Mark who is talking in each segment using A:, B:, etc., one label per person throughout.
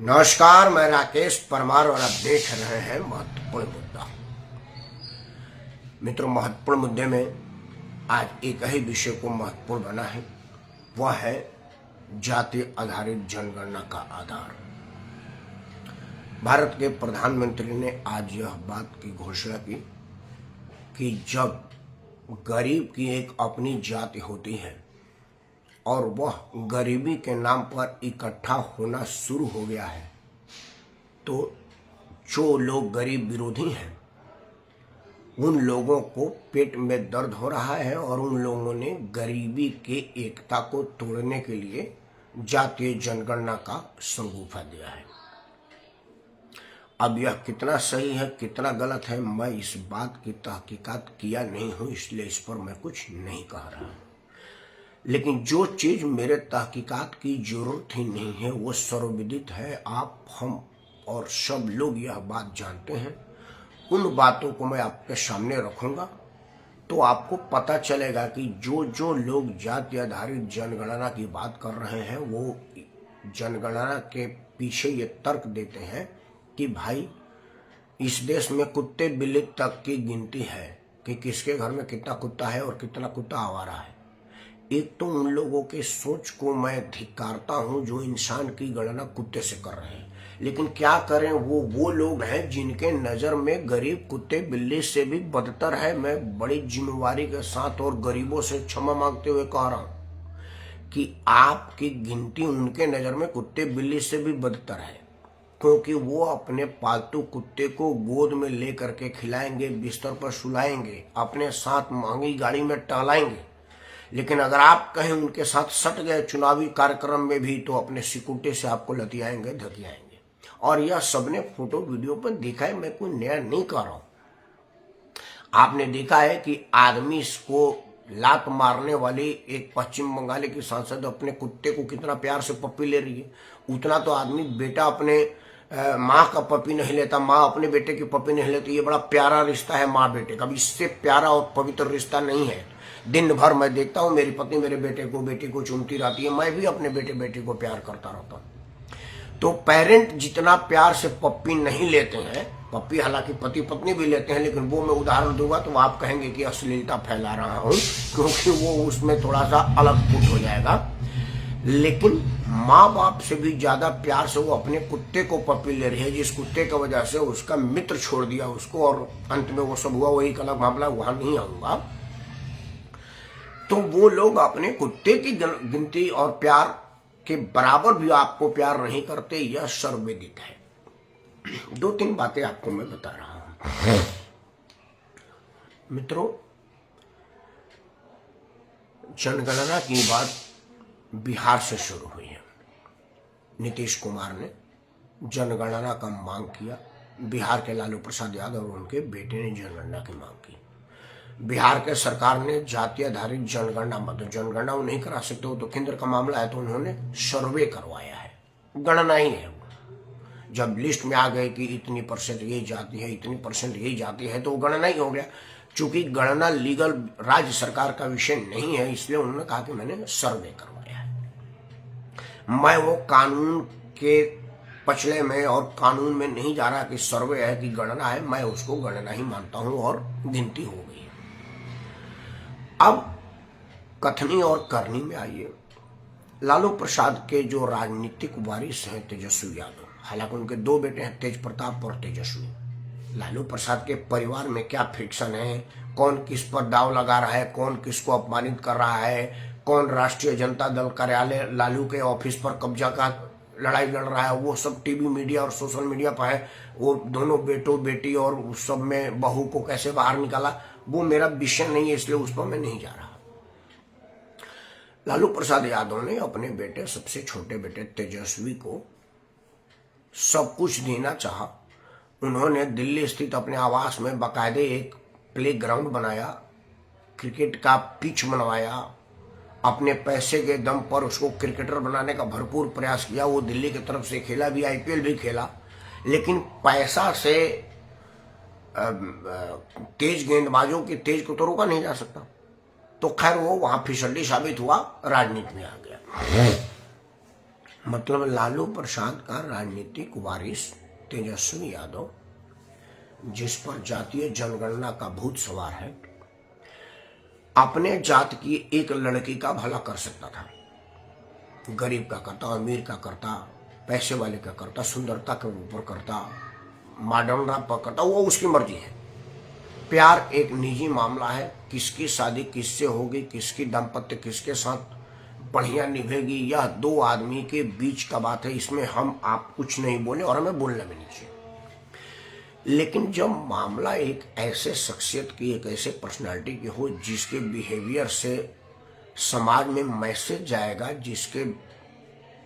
A: नमस्कार, मैं राकेश परमार और आप देख रहे हैं महत्वपूर्ण मुद्दा। मित्रों, महत्वपूर्ण मुद्दे में आज एक ही विषय को महत्वपूर्ण बना है, वह है जाति आधारित जनगणना का आधार। भारत के प्रधानमंत्री ने आज यह बात की घोषणा की कि जब गरीब की एक अपनी जाति होती है और वह गरीबी के नाम पर इकट्ठा होना शुरू हो गया है, तो जो लोग गरीब विरोधी हैं उन लोगों को पेट में दर्द हो रहा है और उन लोगों ने गरीबी के एकता को तोड़ने के लिए जातीय जनगणना का संगूफा दिया है। अब यह कितना सही है कितना गलत है, मैं इस बात की तहकीकात किया नहीं हूं, इसलिए इस पर मैं कुछ नहीं कह रहा हूं। लेकिन जो चीज मेरे तहकीकात की जरूरत ही नहीं है वो सर्वविदित है, आप हम और सब लोग यह बात जानते हैं। उन बातों को मैं आपके सामने रखूंगा तो आपको पता चलेगा कि जो लोग जाति आधारित जनगणना की बात कर रहे हैं वो जनगणना के पीछे ये तर्क देते हैं कि भाई इस देश में कुत्ते बिल्ली तक की गिनती है कि किसके घर में कितना कुत्ता है और कितना कुत्ता आवारा है। एक तो उन लोगों के सोच को मैं धिक्कारता हूं जो इंसान की गणना कुत्ते से कर रहे हैं, लेकिन क्या करें, वो लोग हैं जिनके नजर में गरीब कुत्ते बिल्ली से भी बदतर है। मैं बड़ी जिम्मेवारी के साथ और गरीबों से क्षमा मांगते हुए कह रहा हूं कि आपकी गिनती उनके नजर में कुत्ते बिल्ली से भी बदतर है, क्योंकि वो अपने पालतू कुत्ते को गोद में लेकर के खिलाएंगे, बिस्तर पर सुलाएंगे, अपने साथ महंगी गाड़ी में टहलाएंगे। लेकिन अगर आप कहीं उनके साथ सट गए चुनावी कार्यक्रम में भी तो अपने सिकुटे से आपको लतियाएंगे, धकियाएंगे। और यह सबने फोटो वीडियो पर देखा है, मैं कोई नया नहीं कह रहा हूं। आपने देखा है कि आदमी को लात मारने वाली एक पश्चिम बंगाल की सांसद अपने कुत्ते को कितना प्यार से पप्पी ले रही है। उतना तो आदमी बेटा अपने माँ का पपी नहीं लेता, माँ अपने बेटे की पपी नहीं लेती। ये बड़ा प्यारा रिश्ता है माँ बेटे का, इससे प्यारा और पवित्र रिश्ता नहीं है। दिन भर मैं देखता हूँ मेरी पत्नी मेरे बेटी को चूमती रहती है, मैं भी अपने बेटे को प्यार करता रहता हूँ। तो पेरेंट जितना प्यार से पप्पी नहीं लेते हैं, पप्पी हालांकि पति पत्नी भी लेते हैं, लेकिन वो मैं उदाहरण दूंगा तो आप कहेंगे कि अश्लीलता फैला रहा हूँ, क्योंकि वो उसमें थोड़ा सा अलग फुट हो जाएगा। लेकिन माँ बाप से भी ज्यादा प्यार से वो अपने कुत्ते को पप्पी ले रही है, जिस कुत्ते की वजह से उसका मित्र छोड़ दिया उसको और अंत में वो सब हुआ, वही एक अलग मामला, वहां नहीं आऊंगा। तो वो लोग अपने कुत्ते की गिनती और प्यार के बराबर भी आपको प्यार नहीं करते, यह सर्वविदित है। दो तीन बातें आपको मैं बता रहा हूं। मित्रों, जनगणना की बात बिहार से शुरू हुई है। नीतीश कुमार ने जनगणना का मांग किया, बिहार के लालू प्रसाद यादव और उनके बेटे ने जनगणना की मांग की। बिहार के सरकार ने जाति आधारित जनगणना, मतलब जनगणना वो नहीं करा सकते, वो तो केंद्र का मामला है, तो उन्होंने सर्वे करवाया है, गणना ही है। जब लिस्ट में आ गए कि इतनी % ये जाति है, इतनी % ये जाति है, तो वो गणना ही हो गया। चूंकि गणना लीगल राज्य सरकार का विषय नहीं है, इसलिए उन्होंने कहा कि मैंने सर्वे करवाया है। मैं वो कानून के पचड़े में और कानून में नहीं जा रहा कि सर्वे है कि गणना है, मैं उसको गणना ही मानता हूं और गिनती हो गई। अब कथनी और करनी में आइए। लालू प्रसाद के जो राजनीतिक वारिस हैं तेजस्वी यादव, हालांकि उनके दो बेटे हैं, तेज प्रताप और तेजस्वी। लालू प्रसाद के परिवार में क्या फ्रिक्शन है, कौन किस पर दाव लगा रहा है, कौन किसको अपमानित कर रहा है, कौन राष्ट्रीय जनता दल कार्यालय लालू के ऑफिस पर कब्जा का लड़ाई लड़ रहा है, वो सब टीवी मीडिया और सोशल मीडिया पर है। वो दोनों बेटों बेटी और उस सब में बहू को कैसे बाहर निकाला, वो मेरा विषय नहीं है, इसलिए उस पर मैं नहीं जा रहा। लालू प्रसाद यादव ने अपने बेटे, सबसे छोटे बेटे तेजस्वी को सब कुछ देना चाहा। उन्होंने दिल्ली स्थित अपने आवास में बाकायदे एक प्ले ग्राउंड बनाया, क्रिकेट का पिच बनवाया, अपने पैसे के दम पर उसको क्रिकेटर बनाने का भरपूर प्रयास किया। वो दिल्ली की तरफ से खेला भी, IPL भी खेला, लेकिन पैसा से तेज गेंदबाजों की तेज को तो रोका नहीं जा सकता। तो खैर वो वहां फिसड्डी साबित हुआ, राजनीति में आ गया। मतलब लालू प्रसाद का राजनीतिक वारिस तेजस्वी यादव, जिस पर जातीय जनगणना का भूत सवार है, अपने जात की एक लड़की का भला कर सकता था। गरीब का करता, अमीर का करता, पैसे वाले का करता, सुंदरता के ऊपर करता, मॉडर्न पर करता, वो उसकी मर्जी है। प्यार एक निजी मामला है, किसकी शादी किससे होगी, किसकी दाम्पत्य किसके साथ बढ़िया निभेगी, यह दो आदमी के बीच का बात है। इसमें हम आप कुछ नहीं बोले और हमें बोलना भी नहीं चाहिए। लेकिन जब मामला एक ऐसे शख्सियत की, एक ऐसे पर्सनालिटी की हो जिसके बिहेवियर से समाज में मैसेज जाएगा, जिसके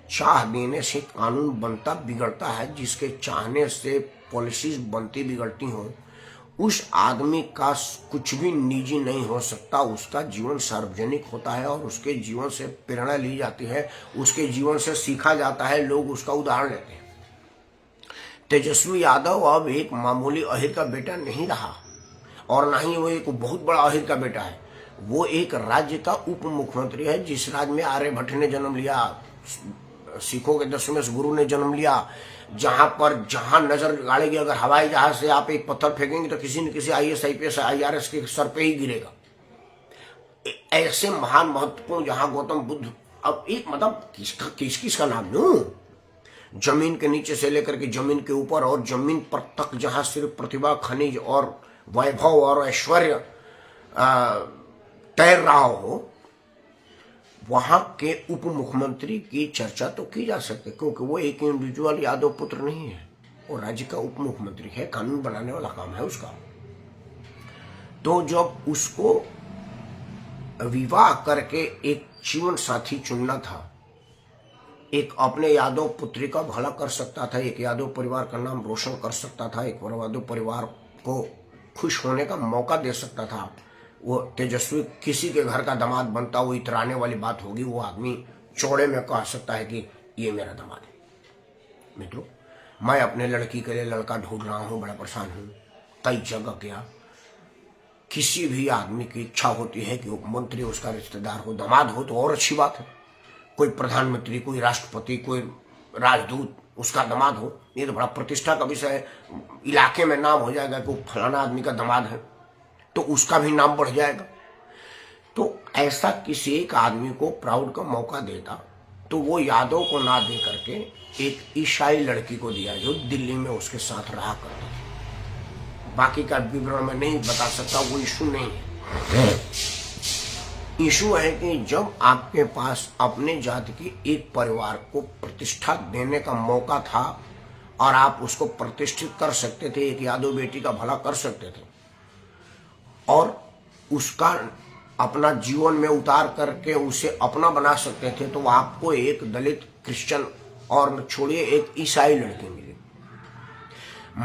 A: चाह देने से कानून बनता बिगड़ता है, जिसके चाहने से पॉलिसीज बनती बिगड़ती हो, उस आदमी का कुछ भी निजी नहीं हो सकता। उसका जीवन सार्वजनिक होता है और उसके जीवन से प्रेरणा ली जाती है, उसके जीवन से सीखा जाता है, लोग उसका उदाहरण लेते हैं। तेजस्वी यादव अब एक मामूली अहिर का बेटा नहीं रहा और ना ही वो एक बहुत बड़ा अहिर का बेटा है। वो एक राज्य का उप मुख्यमंत्री है, जिस राज्य में आर्यभट्ट ने जन्म लिया, सिखों के 10वें गुरु ने जन्म लिया, जहां नजर गाड़ेगी, अगर हवाई जहाज से आप एक पत्थर फेंकेंगे तो किसी न किसी IAS IPS IRS के सर पे ही गिरेगा। ऐसे महान महत्वपूर्ण जहां गौतम बुद्ध, अब एक मतलब किसका नाम लूं, जमीन के नीचे से लेकर के जमीन के ऊपर और जमीन पर तक, जहां सिर्फ प्रतिभा, खनिज और वैभव और ऐश्वर्य तैर रहा हो, वहां के उप मुख्यमंत्री की चर्चा तो की जा सकती है, क्योंकि वो एक इंडिविजुअल यादव पुत्र नहीं है, वो राज्य का उप मुख्यमंत्री है, कानून बनाने वाला काम है उसका। तो जब उसको विवाह करके एक जीवन साथी चुनना था, एक अपने यादव पुत्री का भला कर सकता था, एक यादव परिवार का नाम रोशन कर सकता था, एक यादव परिवार को खुश होने का मौका दे सकता था, वो तेजस्वी किसी के घर का दामाद बनता, वो इतराने वाली बात होगी। वो आदमी चौड़े में कह सकता है कि ये मेरा दामाद है। मित्रों, मैं अपने लड़की के लिए लड़का ढूंढ रहा हूँ, बड़ा परेशान हूँ, कई जगह गया। किसी भी आदमी की इच्छा होती है कि मुख्यमंत्री उसका रिश्तेदार हो, दामाद हो तो और अच्छी बात है। कोई प्रधानमंत्री, कोई राष्ट्रपति, कोई राजदूत उसका दामाद हो, ये तो बड़ा प्रतिष्ठा का विषय है। इलाके में नाम हो जाएगा कि फलाना आदमी का दामाद है, तो उसका भी नाम बढ़ जाएगा। तो ऐसा किसी एक आदमी को प्राउड का मौका देता तो वो यादव को ना दे करके एक ईसाई लड़की को दिया, जो दिल्ली में उसके साथ रहा करती थी। बाकी का विवरण मैं नहीं बता सकता, वो इशू नहीं है। इशू है कि जब आपके पास अपने जाति के एक परिवार को प्रतिष्ठा देने का मौका था और आप उसको प्रतिष्ठित कर सकते थे, एक यादव बेटी का भला कर सकते थे और उसका अपना जीवन में उतार करके उसे अपना बना सकते थे, तो आपको एक दलित, क्रिश्चियन और छोड़िए एक ईसाई लड़की मिली।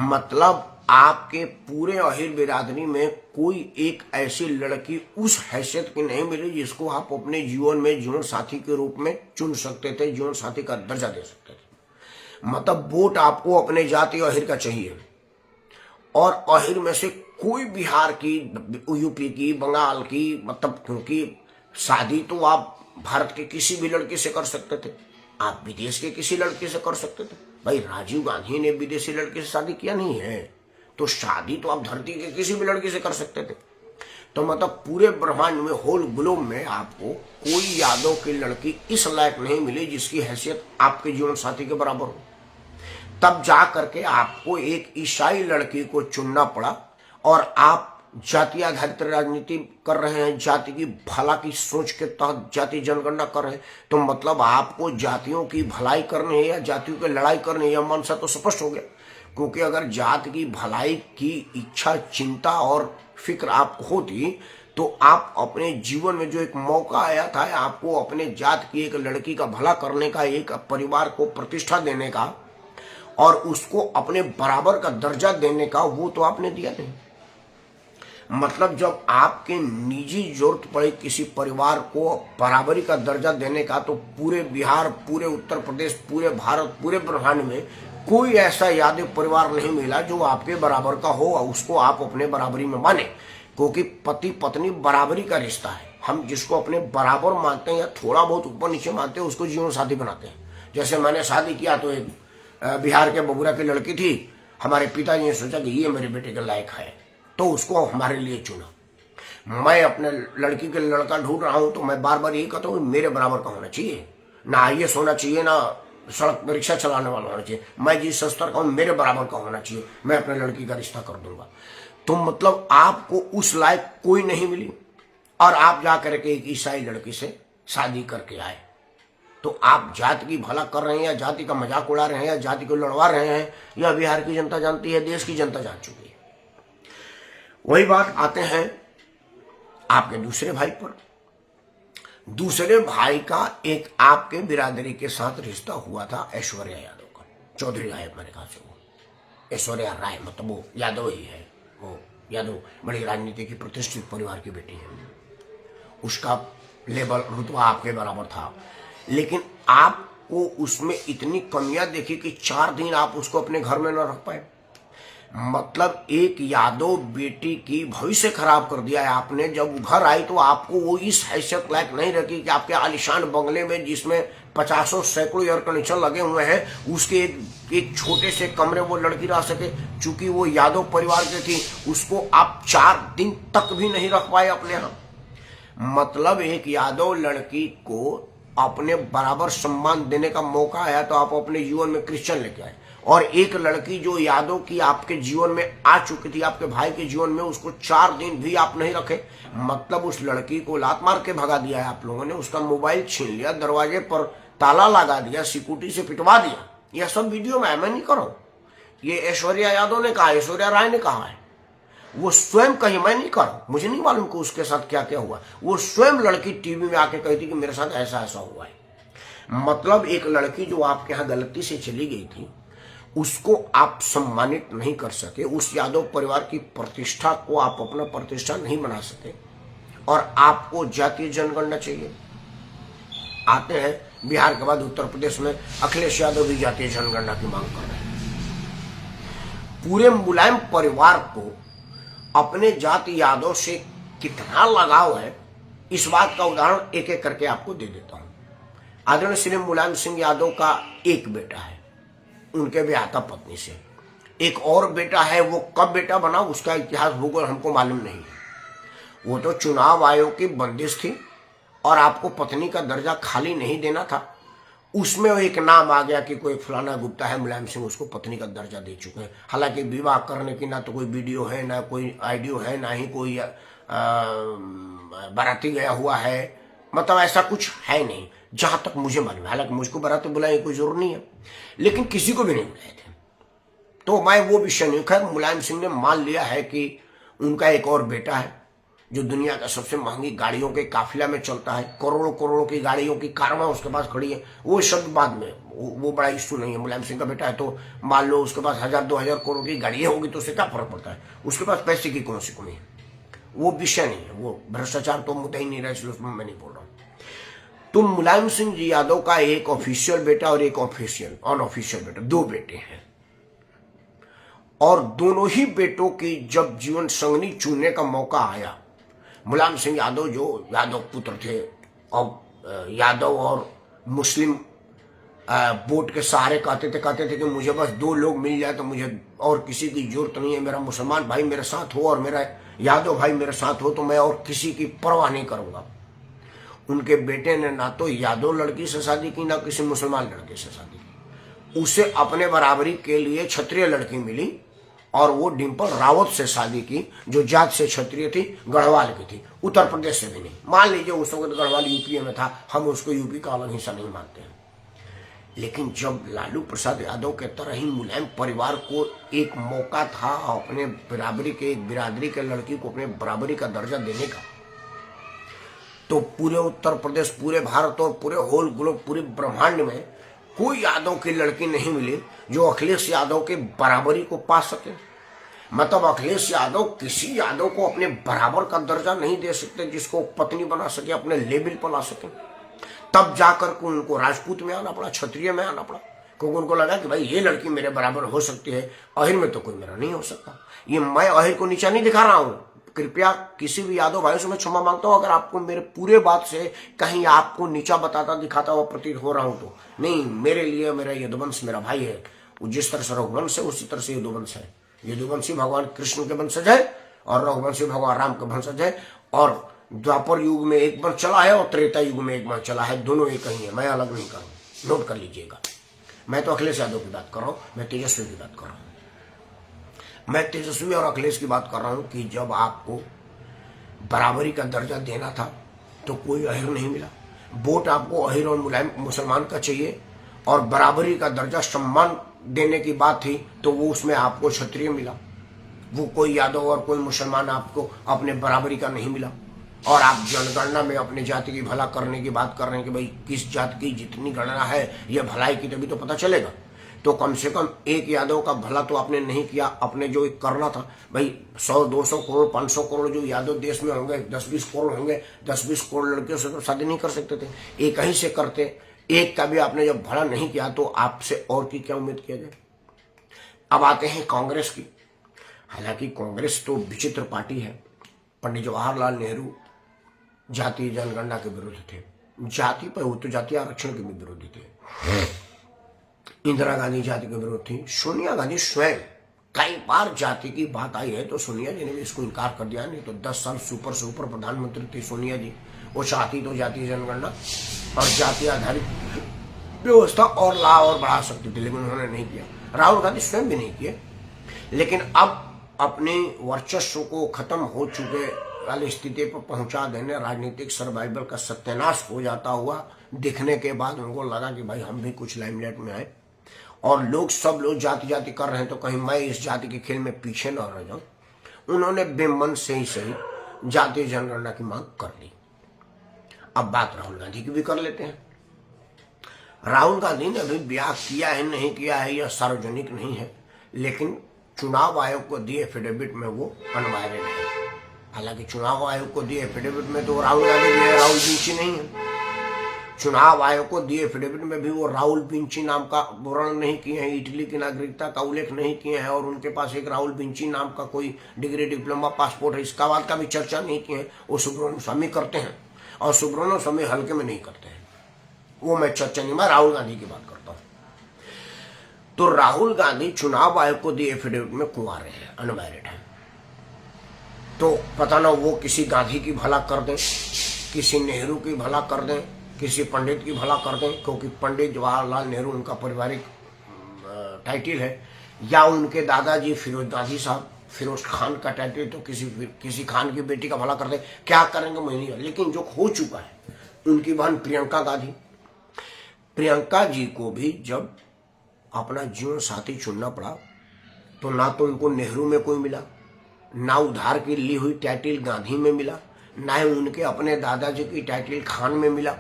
A: मतलब आपके पूरे अहिर बिरादरी में कोई एक ऐसी लड़की उस हैसियत की नहीं मिली जिसको आप अपने जीवन में जीवन साथी के रूप में चुन सकते थे, जीवन साथी का दर्जा दे सकते थे। मतलब वोट आपको अपने जाति अहिर का चाहिए और अहिर में से कोई बिहार की, यूपी की, बंगाल की, मतलब क्योंकि शादी तो आप भारत के किसी भी लड़के से कर सकते थे, आप विदेश के किसी लड़के से कर सकते थे। भाई राजीव गांधी ने विदेशी लड़के से शादी किया नहीं है, तो शादी तो आप धरती के किसी भी लड़के से कर सकते थे। तो मतलब पूरे ब्रह्मांड में, होल ग्लोब में आपको कोई यादव की लड़की इस लायक नहीं मिली जिसकी हैसियत आपके जीवन साथी के बराबर हो। तब जा करके आपको एक ईसाई लड़की को चुनना पड़ा और आप जाति आधारित राजनीति कर रहे हैं, जाति की भला की सोच के तहत जाति जनगणना कर रहे हैं। तो मतलब आपको जातियों की भलाई करनी है या जातियों की लड़ाई करनी है, यह मनसा तो स्पष्ट हो गया। क्योंकि अगर जाति की भलाई की इच्छा, चिंता और फिक्र आपको होती तो आप अपने जीवन में जो एक मौका आया था आपको अपने जात की एक लड़की का भला करने का, एक परिवार को प्रतिष्ठा देने का और उसको अपने बराबर का दर्जा देने का, वो तो आपने दिया नहीं। मतलब जब आपके निजी जरूरत पड़े किसी परिवार को बराबरी का दर्जा देने का, तो पूरे बिहार, पूरे उत्तर प्रदेश, पूरे भारत, पूरे ब्रह्मांड में कोई ऐसा यादव परिवार नहीं मिला जो आपके बराबर का हो और उसको आप अपने बराबरी में माने। क्योंकि पति पत्नी बराबरी का रिश्ता है। हम जिसको अपने बराबर मानते हैं या थोड़ा बहुत ऊपर नीचे मानते हैं उसको जीवन साथी बनाते हैं। जैसे मैंने शादी किया तो एक बिहार के बबुरा की लड़की थी, हमारे पिताजी ने सोचा कि ये मेरे बेटे के लायक है तो उसको हमारे लिए चुना। मैं अपने लड़की के लड़का ढूंढ रहा हूं तो मैं बार बार यही कहता हूँ मेरे बराबर का होना चाहिए, ना IAS होना चाहिए, ना सड़क पर रिक्शा चलाने वाला होना चाहिए, मैं जिस स्तर का हूं मेरे बराबर का होना चाहिए, मैं अपने लड़की का रिश्ता कर दूंगा। तो मतलब आपको उस लायक कोई नहीं मिली और आप जाकर के एक ईसाई लड़की से शादी करके आए, तो आप जाति की भला कर रहे हैं या जाति का मजाक उड़ा रहे हैं या जाति को लड़वा रहे हैं, यह बिहार की जनता जानती है, देश की जनता जान चुकी है। वही बात आते हैं आपके दूसरे भाई पर। दूसरे भाई का एक आपके बिरादरी के साथ रिश्ता हुआ था ऐश्वर्या यादव का, चौधरी राय मेरे ख्याल से, वो ऐश्वर्या राय मतलब वो यादव ही है, वो यादव बड़ी राजनीति की प्रतिष्ठित परिवार की बेटी है, उसका लेवल रुतबा आपके बराबर था, लेकिन आपको उसमें इतनी कमियां देखी कि 4 दिन आप उसको अपने घर में न रख पाए। मतलब एक यादव बेटी की भविष्य खराब कर दिया है आपने। जब घर आई तो आपको वो इस हैसियत लायक नहीं रखी कि आपके आलिशान बंगले में जिसमें 50 सैकड़ों एयर कंडीशनर लगे हुए हैं उसके एक छोटे से कमरे वो लड़की रह सके। चूंकि वो यादव परिवार की थी उसको आप 4 दिन तक भी नहीं रख पाए अपने यहाँ। मतलब एक यादव लड़की को अपने बराबर सम्मान देने का मौका आया तो आप अपने जीवन में क्रिश्चियन लेके आए, और एक लड़की जो यादव की आपके जीवन में आ चुकी थी, आपके भाई के जीवन में, उसको 4 दिन भी आप नहीं रखे। मतलब उस लड़की को लात मार के भगा दिया है आप लोगों ने, उसका मोबाइल छीन लिया, दरवाजे पर ताला लगा दिया, सिक्योरिटी से पिटवा दिया। यह सब वीडियो मैं नहीं कर रहा हूं, ये ऐश्वर्या यादव ने कहा, ऐश्वर्या राय ने कहा है, वो स्वयं कही, मैं नहीं कर रहा हूं। मुझे नहीं मालूम कि उसके साथ क्या क्या हुआ। वो स्वयं लड़की टीवी में आके कहती कि मेरे साथ ऐसा ऐसा हुआ है। मतलब एक लड़की जो आपके यहाँ गलती से चली गई थी उसको आप सम्मानित नहीं कर सके, उस यादव परिवार की प्रतिष्ठा को आप अपना प्रतिष्ठा नहीं बना सके, और आपको जातीय जनगणना चाहिए। आते हैं बिहार के बाद उत्तर प्रदेश में अखिलेश यादव भी जातीय जनगणना की मांग कर रहे हैं। पूरे मुलायम परिवार को अपने जाति यादव से कितना लगाव है, इस बात का उदाहरण एक एक करके आपको दे देता हूं। आदरणीय श्री मुलायम सिंह यादव का एक बेटा है, उनके ब्याहता पत्नी से। एक और बेटा है, वो कब बेटा बना उसका इतिहास भूगोल हमको मालूम नहीं है। वो तो चुनाव आयोग की बंदिश थी और आपको पत्नी का दर्जा खाली नहीं देना था, उसमें एक नाम आ गया कि कोई फलाना गुप्ता है, मुलायम सिंह उसको पत्नी का दर्जा दे चुके हैं। हालांकि विवाह करने की ना तो कोई वीडियो है, ना कोई ऑडियो है, ना ही कोई बाराती गया हुआ है, मतलब ऐसा कुछ है नहीं जहां तक मुझे मालूम है। हालांकि मुझको बाराती बुलाने की कोई जरूरत नहीं है, लेकिन किसी को भी नहीं बुलाए थे, तो मैं वो विषय नहीं। खैर मुलायम सिंह ने मान लिया है कि उनका एक और बेटा है जो दुनिया का सबसे महंगी गाड़ियों के काफिला में चलता है, करोड़ों करोड़ों की गाड़ियों की कारवां उसके पास खड़ी है। वो शब्द बाद में, वो बड़ा इश्यू नहीं है। मुलायम सिंह का बेटा है तो मान लो उसके पास 1000-2000 करोड़ की गाड़ियां होगी तो उससे क्या फर्क पड़ता है, उसके पास पैसे की कौन सी कमी है, वो विषय नहीं है। वो भ्रष्टाचार तो मुद्दा ही नहीं रहा, इसलिए उसमें मैं नहीं बोल रहा हूँ। तो मुलायम सिंह जी यादव का एक ऑफिशियल बेटा और एक ऑफिशियल अनऑफिशियल बेटा, 2 बेटे हैं, और दोनों ही बेटों की जब जीवन संगनी चुनने का मौका आया, मुलायम सिंह यादव जो यादव पुत्र थे और यादव और मुस्लिम वोट के सहारे कहते थे कि मुझे बस 2 लोग मिल जाए तो मुझे और किसी की जरूरत नहीं है, मेरा मुसलमान भाई मेरे साथ हो और मेरा यादव भाई मेरे साथ हो तो मैं और किसी की परवाह नहीं करूंगा। उनके बेटे ने ना तो यादव लड़की से शादी की ना किसी मुसलमान लड़के से शादी की, उसे अपने बराबरी के लिए क्षत्रिय लड़की मिली और वो डिंपल रावत से शादी की जो जात से क्षत्रिय थी, गढ़वाल की थी, उत्तर प्रदेश से भी नहीं। मान लीजिए उस वक्त गढ़वाल यूपी में था, हम उसको यूपी का अलग हिस्सा नहीं मानते हैं, लेकिन जब लालू प्रसाद यादव के तरह ही मुलायम परिवार को एक मौका था अपने बराबरी के, एक बिरादरी के लड़की को अपने बराबरी का दर्जा देने का, तो पूरे उत्तर प्रदेश, पूरे भारत और पूरे होल ग्लोब, पूरे ब्रह्मांड में कोई यादव की लड़की नहीं मिली जो अखिलेश यादव के बराबरी को पा सके। मतलब अखिलेश यादव किसी यादव को अपने बराबर का दर्जा नहीं दे सकते जिसको पत्नी बना सके, अपने लेवल पर ला सके। तब जाकर के उनको राजपूत में आना पड़ा, क्षत्रिय में आना पड़ा, क्योंकि उनको लगा कि भाई ये लड़की मेरे बराबर हो सकती है, अहिर में तो कोई मेरा नहीं हो सकता। ये मैं अहिर को नीचा नहीं दिखा रहा हूं, कृपया किसी भी यादव भाई से मैं क्षमा मांगता हूं अगर आपको मेरे पूरे बात से कहीं आपको नीचा बताता दिखाता हुआ प्रतीत हो रहा हूं तो नहीं। मेरे लिए मेरा यदुवंश मेरा भाई है, वो जिस तरह से रघुवंश है उसी तरह से यदुवंश है। यदुवंशी भगवान कृष्ण के वंशज है और रघुवंशी भगवान राम के वंशज है। और द्वापर युग में एक वंश चला है और त्रेता युग में एक वंश चला है, दोनों एक ही है, मैं अलग नहीं करूँ, नोट कर लीजिएगा। मैं तो अखिलेश यादव की बात कर रहा हूँ, मैं तेजस्वी की बात कर रहा हूँ। मैं तेजस्वी और अखिलेश की बात कर रहा हूं कि जब आपको बराबरी का दर्जा देना था तो कोई अहिर नहीं मिला। वोट आपको अहिर और मुलायम मुसलमान का चाहिए और बराबरी का दर्जा सम्मान देने की बात थी तो वो उसमें आपको क्षत्रिय मिला। वो कोई यादव और कोई मुसलमान आपको अपने बराबरी का नहीं मिला। और आप जनगणना में अपने जाति की भला करने की बात कर रहे हैं कि भाई किस जाति की जितनी गणना है ये भलाई की, तभी तो पता चलेगा। तो कम से कम एक यादव का भला तो आपने नहीं किया। अपने जो एक करना था भाई 100-200 करोड़ 500 करोड़ जो यादव देश में होंगे, 10-20 करोड़ होंगे, 10-20 करोड़ लड़कियों से तो शादी नहीं कर सकते थे, एक ही से करते। एक का भी आपने जब भला नहीं किया तो आपसे और की क्या उम्मीद किया जाए। अब आते हैं कांग्रेस की। हालांकि कांग्रेस तो विचित्र पार्टी है। पंडित जवाहरलाल नेहरू जातीय जनगणना के विरुद्ध थे, जाति पर वो तो जातीय आरक्षण के भी विरोधी थे। इंदिरा गांधी जाति के विरोध थी। सोनिया गांधी स्वयं कई बार जाति की बात आई है तो सोनिया जी ने भी इसको इनकार कर दिया। नहीं तो 10 साल सुपर से ऊपर प्रधानमंत्री थी सोनिया जी, वो चाहती तो जातीय जनगणना और जाति आधारित व्यवस्था और लाभ और बढ़ा सकती थी, लेकिन उन्होंने नहीं किया। राहुल गांधी स्वयं भी नहीं किए। लेकिन अब अपने वर्चस्व को खत्म हो चुके वाली स्थिति पर पहुंचा देने, राजनीतिक सर्वाइवल का सत्यानाश हो जाता हुआ दिखने के बाद उनको लगा कि भाई हम भी कुछ लाइमलाइट में आए और लोग सब लोग जाति जाति कर रहे हैं तो कहीं मैं इस जाति के खेल में पीछे न रह जाऊं। उन्होंने बेमन से ही सही जातीय जनगणना की मांग कर ली। अब बात राहुल गांधी की भी कर लेते हैं। राहुल गांधी ने अभी ब्याह किया है नहीं किया है यह सार्वजनिक नहीं है, लेकिन चुनाव आयोग को दिए एफिडेविट में वो अनवायरड है। हालांकि चुनाव आयोग को दिए एफिडेविट में तो राहुल गांधी भी है, राहुल बिंची नहीं है। चुनाव आयोग को दिए एफिडेविट में भी वो राहुल बिंची नाम का वर्णन नहीं किए हैं, इटली की नागरिकता का उल्लेख नहीं किए हैं और उनके पास एक राहुल बिंची नाम का कोई डिग्री डिप्लोमा पासपोर्ट है, इसका बात का भी चर्चा नहीं किए हैं। वो सुब्रमण्यम स्वामी करते हैं और सुब्रमण्यम स्वामी हल्के में नहीं करते हैं, वो मैं चर्चा नहीं, मैं राहुल गांधी की बात करता हूं। तो राहुल गांधी चुनाव आयोग को दिए एफिडेविट में कुंवारे हैं, अनमैरिड है। तो पता ना वो किसी गांधी की भला कर दें, किसी नेहरू की भला कर दें, किसी पंडित की भला कर दें, क्योंकि पंडित जवाहरलाल नेहरू उनका पारिवारिक टाइटल है, या उनके दादाजी फिरोज गांधी साहब फिरोज खान का टाइटल, तो किसी खान की बेटी का भला कर दें। क्या करेंगे मैं नहीं, लेकिन जो हो चुका है उनकी बहन प्रियंका गांधी, प्रियंका जी को भी जब अपना जीवन साथी चुनना पड़ा तो ना तो उनको नेहरू में कोई मिला, ना उधार की ली हुई टाइटल गांधी में मिला, ना ही उनके अपने दादाजी की टाइटल खान में मिला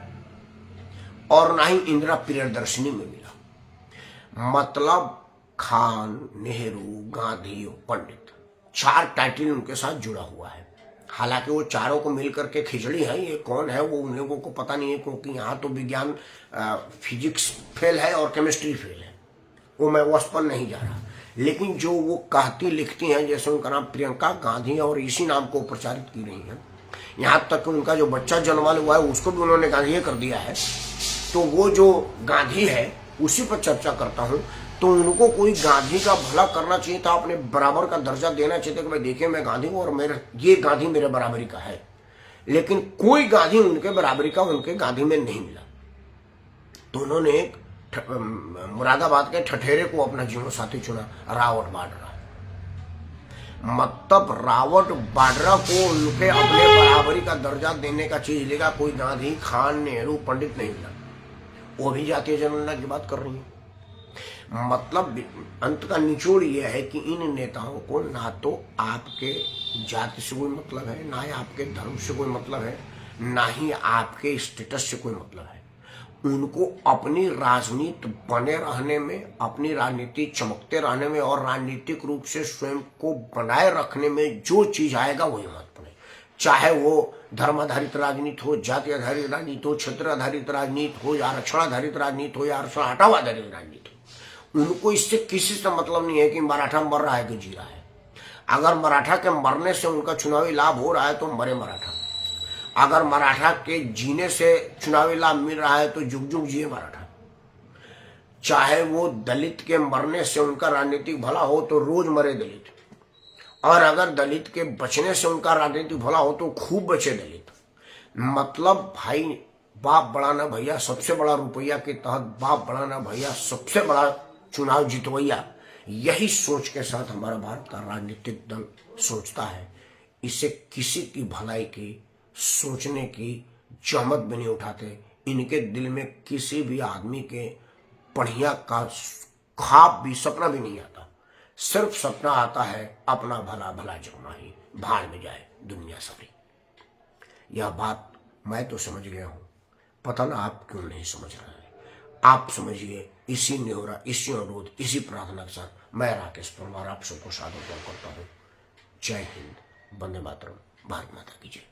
A: और ना ही इंदिरा प्रियदर्शनी में मिला। मतलब खान, नेहरू, गांधी और पंडित, 4 टाइटल उनके साथ जुड़ा हुआ है। हालांकि वो चारों को मिलकर के खिचड़ी है, ये कौन है वो उन लोगों को पता नहीं है, क्योंकि यहाँ तो विज्ञान फिजिक्स फेल है और केमिस्ट्री फेल है, वो मैं उस पर नहीं जा रहा। लेकिन जो वो कहती लिखती हैं, जैसे उनका नाम प्रियंका गांधी और इसी नाम को प्रचारित की रही है, यहाँ तक कि उनका जो बच्चा जन्म हुआ है उसको भी उन्होंने गांधी कर दिया है। तो वो जो गांधी है उसी पर चर्चा करता हूँ। तो उनको कोई गांधी का भला करना चाहिए था, अपने बराबर का दर्जा देना चाहिए था कि भाई देखिए मैं गांधी हूँ और मेरे ये गांधी मेरे बराबरी का है। लेकिन कोई गांधी उनके बराबरी का उनके गांधी में नहीं मिला। तो उन्होंने एक मुरादाबाद के ठठेरे को अपना जीवन साथी चुना, रावट बाड्रा। मतलब रावट बाड्रा को उनके अपने बराबरी का दर्जा देने का चीज लेगा कोई गांधी, खान, नेहरू, पंडित नहीं मिला। वो भी जातीय जनगणना की बात कर रही है। मतलब अंत का निचोड़ यह है कि इन नेताओं को ना तो आपके जाति से कोई मतलब है, ना ही आपके धर्म से कोई मतलब है, ना ही आपके स्टेटस से कोई मतलब है। उनको अपनी राजनीति बने रहने में, अपनी राजनीति चमकते रहने में और राजनीतिक रूप से स्वयं को बनाए रखने में जो चीज आएगा वही महत्वपूर्ण है। चाहे वो धर्म आधारित राजनीति हो, जाति आधारित राजनीति हो, क्षेत्र आधारित राजनीति हो, या आरक्षण आधारित राजनीति हो, या आरक्षण हटाव आधारित राजनीति हो, उनको इससे किसी से मतलब नहीं है कि मराठा मर रहा है कि जी रहा है। अगर मराठा के मरने से उनका चुनावी लाभ हो रहा है तो मरे मराठा, अगर मराठा के जीने से चुनावी लाभ मिल रहा है तो जुग जुग जिए मराठा। चाहे वो दलित के मरने से उनका राजनीतिक भला हो तो रोज मरे दलित, और अगर दलित के बचने से उनका राजनीतिक भला हो तो खूब बचे दलित। मतलब भाई, बाप बड़ा ना भैया, सबसे बड़ा रुपया के तहत बाप बड़ा ना भैया, सबसे बड़ा चुनाव जितवैया, यही सोच के साथ हमारा भारत का राजनीतिक दल सोचता है। इसे किसी की भलाई की सोचने की जहमत भी नहीं उठाते। इनके दिल में किसी भी आदमी के बढ़िया का ख्वाब भी, सपना भी नहीं आता। सिर्फ सपना आता है अपना भला भला जगना ही, भाड़ में जाए दुनिया सारी। यह बात मैं तो समझ गया हूं, पता ना आप क्यों नहीं समझ रहे हैं। आप समझिए। इसी न्योरा, इसी अनुरोध, इसी प्रार्थना के साथ मैं राकेश परमार आप सबको सादर करता हूं। जय हिंद, वंदे मातरम, भारत माता की जय।